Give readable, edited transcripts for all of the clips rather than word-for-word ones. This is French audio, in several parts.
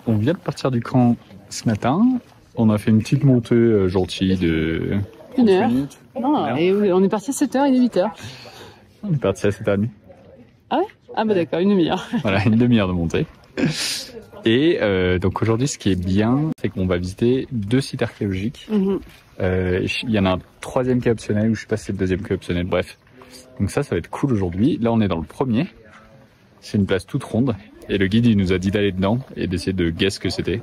On vient de partir du camp ce matin. On a fait une petite montée gentille de 1 heure. minutes. Non, et on est parti à 7h, il est 8h. On est parti à 7h30. Ah ouais? Ah bah d'accord, une demi-heure. Voilà, une demi-heure de montée. Et donc aujourd'hui, ce qui est bien, c'est qu'on va visiter 2 sites archéologiques. Il y en a un 3e qui est optionnel, ou je sais pas si c'est le 2e qui est optionnel, bref. Donc ça va être cool aujourd'hui. Là, on est dans le premier. C'est une place toute ronde. Et le guide, il nous a dit d'aller dedans et d'essayer de guess ce que c'était.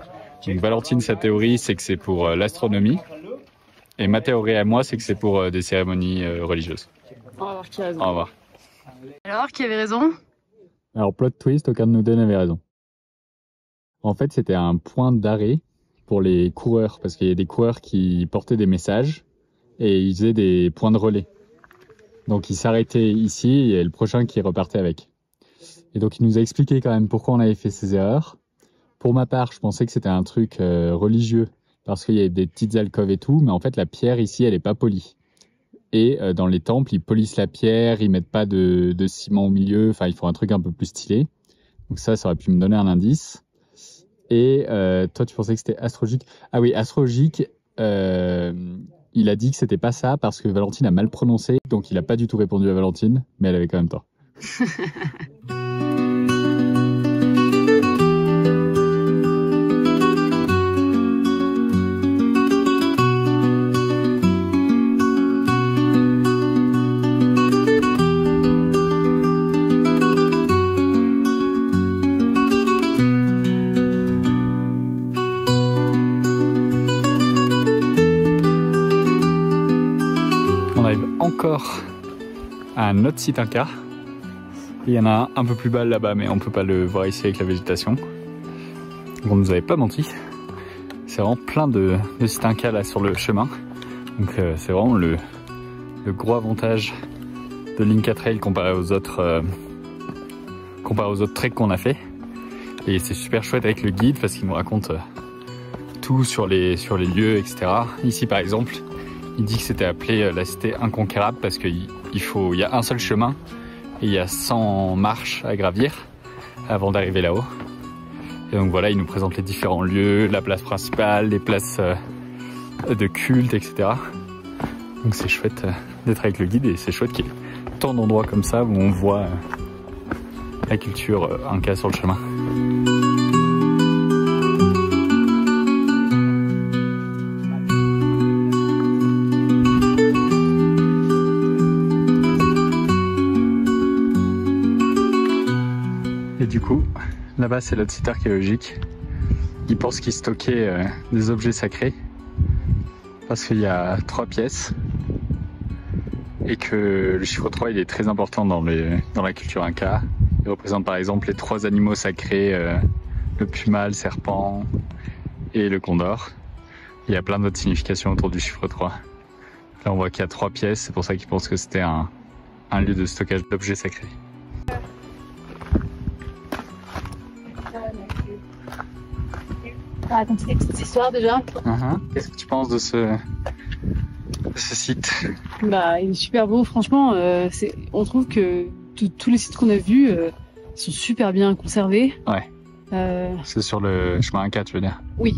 Donc Valentine, sa théorie, c'est que c'est pour l'astronomie. Et ma théorie à moi, c'est que c'est pour des cérémonies religieuses. On va voir qui a raison. On va voir. Alors, qui avait raison? Alors, plot twist, aucun de nous deux n'avait raison. En fait, c'était un point d'arrêt pour les coureurs, parce qu'il y a des coureurs qui portaient des messages et ils faisaient des points de relais. Donc, ils s'arrêtaient ici et le prochain qui repartait avec. Et donc, il nous a expliqué quand même pourquoi on avait fait ces erreurs. Pour ma part, je pensais que c'était un truc religieux, parce qu'il y a des petites alcôves et tout, mais en fait, la pierre ici, elle est pas polie. Et dans les temples, ils polissent la pierre, ils mettent pas de ciment au milieu, enfin, ils font un truc un peu plus stylé. Donc ça aurait pu me donner un indice. Et toi, tu pensais que c'était astrologique? Ah oui, astrologique, il a dit que c'était pas ça parce que Valentine a mal prononcé, donc il a pas du tout répondu à Valentine, mais elle avait quand même tort. Encore à un autre site Inca. Il y en a un peu plus bas là-bas, mais on peut pas le voir ici avec la végétation. On nous avait pas menti. C'est vraiment plein de sites Inca là sur le chemin. Donc c'est vraiment le gros avantage de l'Inca Trail comparé aux autres treks qu'on a fait. Et c'est super chouette avec le guide parce qu'il nous raconte tout sur les lieux, etc. Ici par exemple, il dit que c'était appelé la cité inconquérable parce qu'il y a un seul chemin et il y a 100 marches à gravir avant d'arriver là-haut. Et donc voilà, il nous présente les différents lieux, la place principale, les places de culte, etc. Donc c'est chouette d'être avec le guide et c'est chouette qu'il y ait tant d'endroits comme ça où on voit la culture Inca sur le chemin. Et du coup, là-bas c'est notre site archéologique. Ils pensent qu'ils stockaient des objets sacrés parce qu'il y a 3 pièces et que le chiffre 3 il est très important dans la culture Inca. Il représente par exemple les 3 animaux sacrés, le puma, le serpent et le condor. Il y a plein d'autres significations autour du chiffre 3. Là on voit qu'il y a 3 pièces, c'est pour ça qu'ils pensent que c'était un lieu de stockage d'objets sacrés. On va raconter des petites histoires déjà. Qu'est-ce que tu penses de ce site? Bah, il est super beau, franchement. On trouve que tous les sites qu'on a vus sont super bien conservés. Ouais. C'est sur le chemin Inca, tu veux dire? Oui,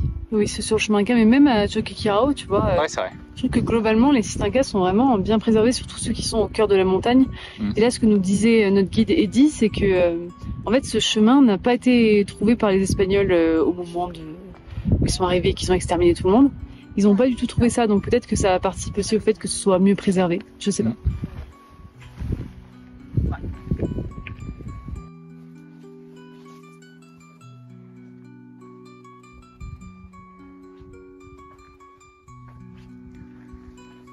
c'est sur le chemin Inca, mais même à Choquequirao, tu vois. Ouais, c'est vrai. Je trouve que globalement, les sites Inca sont vraiment bien préservés, surtout ceux qui sont au cœur de la montagne. Et là, ce que nous disait notre guide Eddie, c'est que, en fait, ce chemin n'a pas été trouvé par les Espagnols au moment où ils sont arrivés et qu'ils ont exterminé tout le monde. Ils n'ont pas du tout trouvé ça, donc peut-être que ça participe aussi au fait que ce soit mieux préservé. Je sais pas.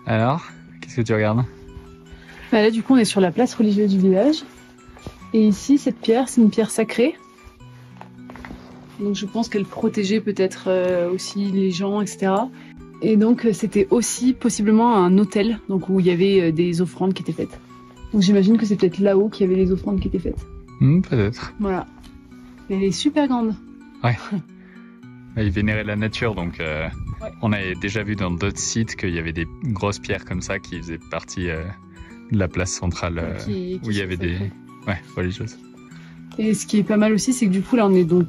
Alors, qu'est-ce que tu regardes? Bah là, du coup, on est sur la place religieuse du village. Et ici, cette pierre, c'est une pierre sacrée. Donc je pense qu'elle protégeait peut-être aussi les gens, etc. Et donc c'était aussi possiblement un autel, donc où il y avait des offrandes qui étaient faites. Donc j'imagine que c'est peut-être là-haut qu'il y avait les offrandes qui étaient faites. Peut-être. Voilà. Elle est super grande. Ouais. Ils vénéraient la nature, donc on avait déjà vu dans d'autres sites qu'il y avait des grosses pierres comme ça qui faisaient partie de la place centrale où il y avait des religieuses. Et ce qui est pas mal aussi, c'est que du coup, là, on est donc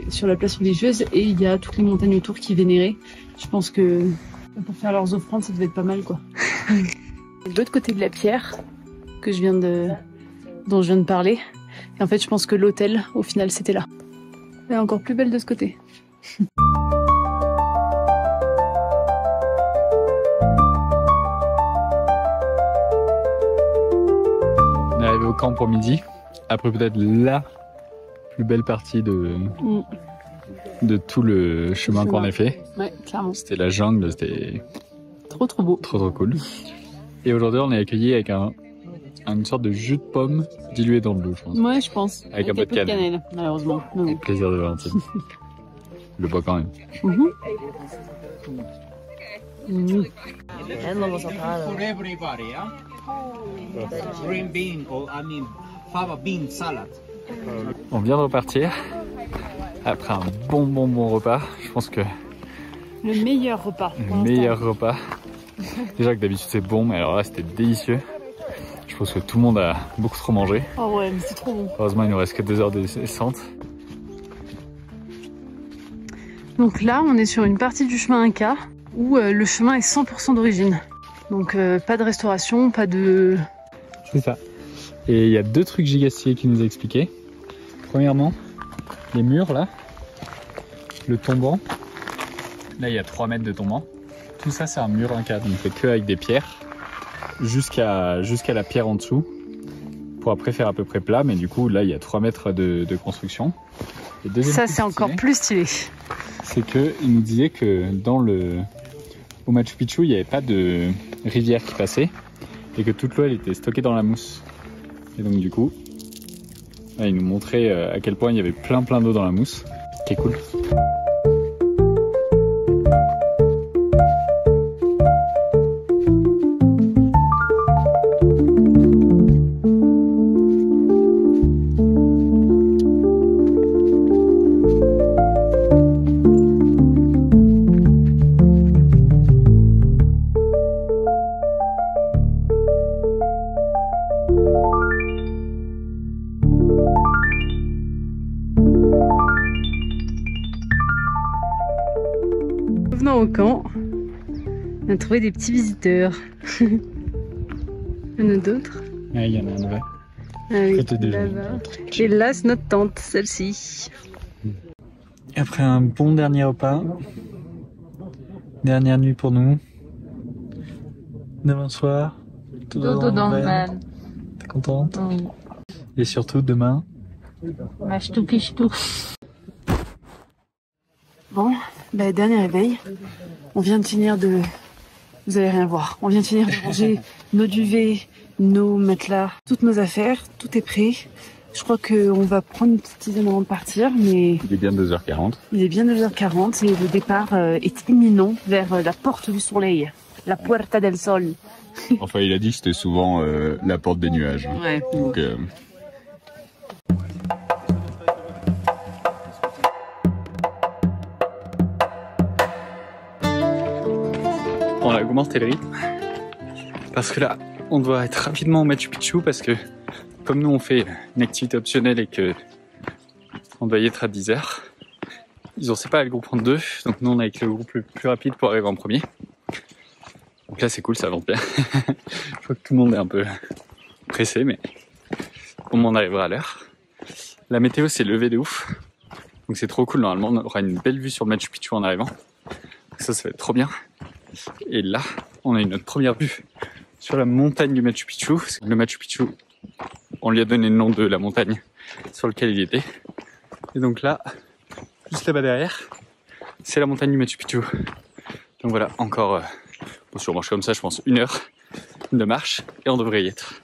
sur la place religieuse et il y a toutes les montagnes autour qui vénéraient. Je pense que pour faire leurs offrandes, ça devait être pas mal, quoi. De l'autre côté de la pierre dont je viens de parler. Et en fait, je pense que l'autel, au final, c'était là. Elle est encore plus belle de ce côté. On est arrivé au camp pour midi. Après peut-être la plus belle partie de tout le chemin qu'on a fait. Ouais, clairement. C'était la jungle, c'était trop beau. Trop cool. Et aujourd'hui on est accueillis avec une sorte de jus de pomme dilué dans l'eau, je pense. Ouais, je pense. Avec un peu de cannelle. Malheureusement. Mais bon. Plaisir de Valentine. Je le bois quand même. For everybody, yeah? Green bean, or I mean, fava bean salad. On vient de repartir après un bon repas. Je pense que Le meilleur repas. le meilleur repas. Déjà que d'habitude c'est bon, mais alors là c'était délicieux. Je pense que tout le monde a beaucoup trop mangé. Oh ouais, mais c'est trop bon. Heureusement il nous reste que 2 heures de descente. Donc là, on est sur une partie du chemin Inca où le chemin est 100% d'origine. Donc pas de restauration, pas de... C'est ça. Et il y a 2 trucs gigastiers qui nous a expliqué. Premièrement, les murs là, le tombant. Là il y a 3 mètres de tombant. Tout ça c'est un mur Inca, donc fait que avec des pierres jusqu'à la pierre en dessous pour après faire à peu près plat, mais du coup là il y a 3 mètres de construction. Et ça c'est encore plus stylé. C'est que il nous disait que au Machu Picchu il n'y avait pas de rivière qui passait et que toute l'eau elle était stockée dans la mousse. Et donc du coup là, il nous montrait à quel point il y avait plein d'eau dans la mousse, qui est cool. Revenant au camp, on a trouvé des petits visiteurs. Il y en a d'autres. Ouais, il y en a un vrai. Ah oui, Côté là-bas. Et là, c'est notre tente, celle-ci. Après un bon dernier repas, dernière nuit pour nous. Demain soir, Dodo dans le van. T'es contente? Oui. Et surtout demain. Bon, bah, dernier réveil. On vient de finir de... Vous allez rien voir. On vient de finir de ranger nos duvets, nos matelas, toutes nos affaires. Tout est prêt. Je crois qu'on va prendre une petite tisane avant de partir, mais... Il est bien 2h40. Il est bien 9h40 et le départ est imminent vers la porte du soleil. La Puerta del Sol. Enfin, il a dit que c'était souvent la porte des nuages. Ouais. Donc, On a augmenté le rythme parce que là on doit être rapidement au Machu Picchu parce que comme nous on fait une activité optionnelle et que on doit y être à 10h, ils ont séparé le groupe en 2, donc nous on est avec le groupe le plus rapide pour arriver en premier. Donc là c'est cool, ça avance bien. Je crois que tout le monde est un peu pressé, mais au moins on arrivera à l'heure. La météo s'est levée de ouf, donc c'est trop cool. Normalement on aura une belle vue sur le Machu Picchu en arrivant, donc ça va être trop bien. Et là, on a eu notre première vue sur la montagne du Machu Picchu. Le Machu Picchu, on lui a donné le nom de la montagne sur laquelle il était. Et donc là, juste là-bas derrière, c'est la montagne du Machu Picchu. Donc voilà, encore, si on marche comme ça, je pense 1 heure de marche et on devrait y être.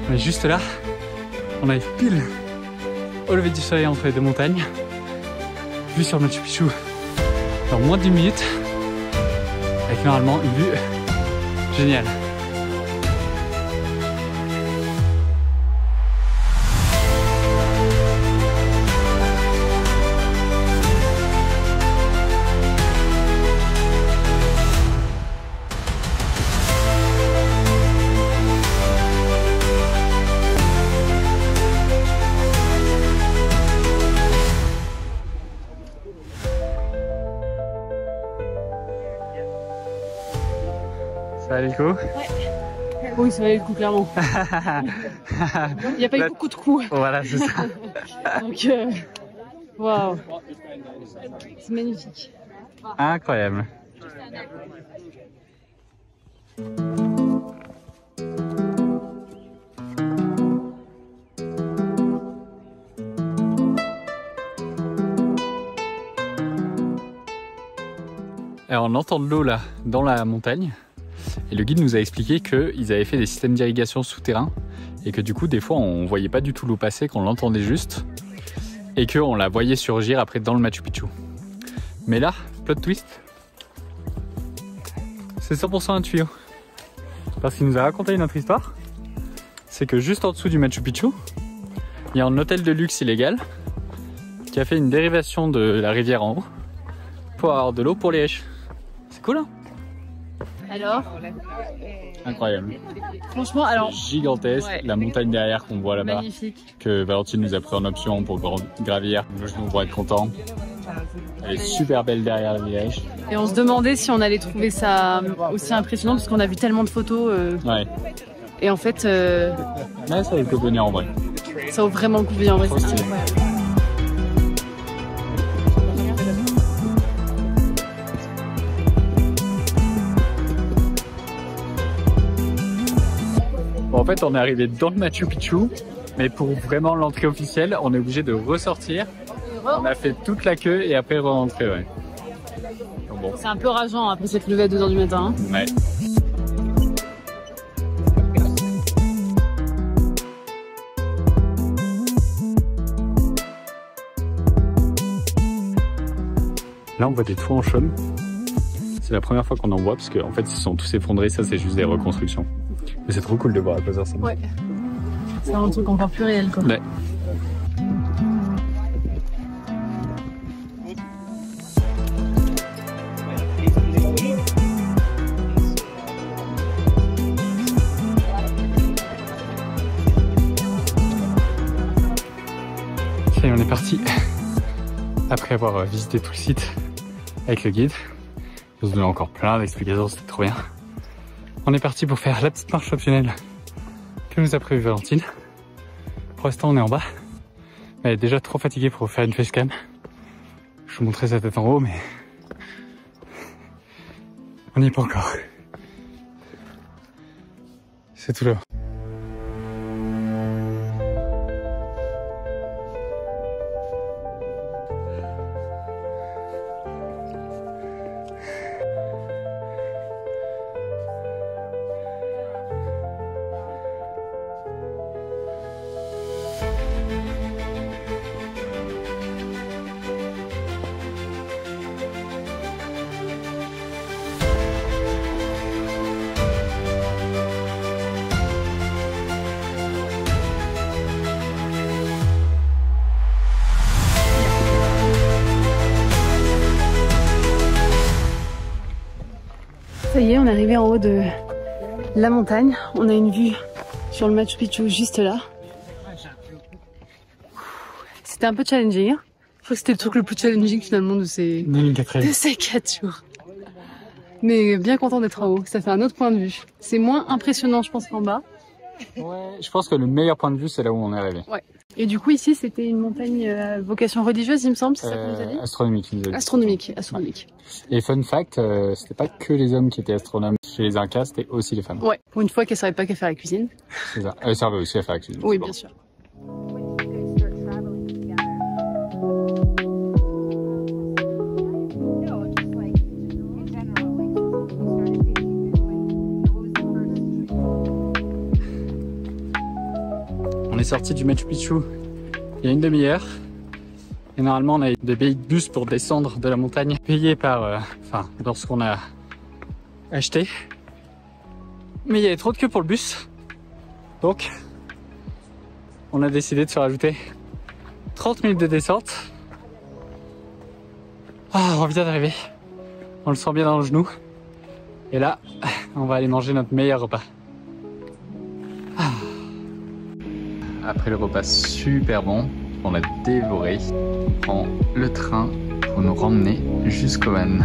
On est juste là, on arrive pile au lever du soleil entre les 2 montagnes, vue sur Machu Picchu dans moins d'1 minute, avec normalement une vue géniale. valait le coup? Oui, ça valait le coup, clairement. Il n'y a pas eu beaucoup de coups. Voilà, c'est ça. Donc, waouh. C'est magnifique. Incroyable. Alors on entend de l'eau là dans la montagne et le guide nous a expliqué qu'ils avaient fait des systèmes d'irrigation souterrains et que du coup des fois on voyait pas du tout l'eau passer, qu'on l'entendait juste et qu'on la voyait surgir après dans le Machu Picchu. Mais là, plot twist, c'est 100% un tuyau. Parce qu'il nous a raconté une autre histoire, c'est que juste en dessous du Machu Picchu, il y a un hôtel de luxe illégal qui a fait une dérivation de la rivière en haut pour avoir de l'eau pour les riches. C'est cool hein? Alors? Incroyable. Franchement, alors... Gigantesque, ouais. La montagne derrière qu'on voit là-bas. Magnifique. Que Valentine nous a pris en option pour gravir. Le genou pour être content. Elle est super belle derrière le village. Et on se demandait si on allait trouver ça aussi impressionnant parce qu'on a vu tellement de photos. Ouais. Et en fait... Ouais, ça vaut le coup de venir en vrai. Ça vaut vraiment le coup de venir en vrai, c'est incroyable. Bon, en fait, on est arrivé dans le Machu Picchu, mais pour vraiment l'entrée officielle, on est obligé de ressortir. On a fait toute la queue et après re-rentrer, ouais. Bon. C'est un peu rageant après s'être levé à 2 h du matin. Hein. Ouais. Là, on voit des toits en chaume. C'est la première fois qu'on en voit parce qu'en fait, ils se sont tous effondrés. Ça, c'est juste des reconstructions. Mais c'est trop cool de voir à quoi ça ressemble. Ouais. C'est un truc encore plus réel, quoi. Ouais. Et on est parti après avoir visité tout le site avec le guide. Il nous a donné encore plein d'explications, c'était trop bien. On est parti pour faire la petite marche au tunnel que nous a prévu Valentine. Pour l'instant on est en bas. Elle est déjà trop fatiguée pour faire une facecam. Je vous montrerai sa tête en haut mais on n'y est pas encore. C'est tout là. Ça y est, on est arrivé en haut de la montagne. On a une vue sur le Machu Picchu juste là. C'était un peu challenging. Hein. Je crois que c'était le truc le plus challenging finalement de ces 4 jours. Mais bien content d'être en haut. Ça fait un autre point de vue. C'est moins impressionnant, je pense, qu'en bas. Ouais, je pense que le meilleur point de vue, c'est là où on est arrivé. Ouais. Et du coup, ici, c'était une montagne à vocation religieuse, il me semble, c'est ça qu'on nous a dit? Astronomique. Astronomique. Et fun fact, c'était pas que les hommes qui étaient astronomes. Chez les Incas, c'était aussi les femmes. Ouais, pour une fois qu'elle savait pas qu'à faire la cuisine. C'est ça. Elle servait aussi à faire la cuisine. Oui, bien sûr. On est sorti du Machu Picchu il y a une demi-heure. Et normalement, on a des billets de bus pour descendre de la montagne, payés par, dans ce qu'on a acheté. Mais il y avait trop de queue pour le bus. Donc, on a décidé de se rajouter 30 minutes de descente. Ah, on vient d'arriver. On le sent bien dans le genou. Et là, on va aller manger notre meilleur repas. Ah. Après le repas super bon, on a dévoré, on prend le train pour nous ramener jusqu'au van.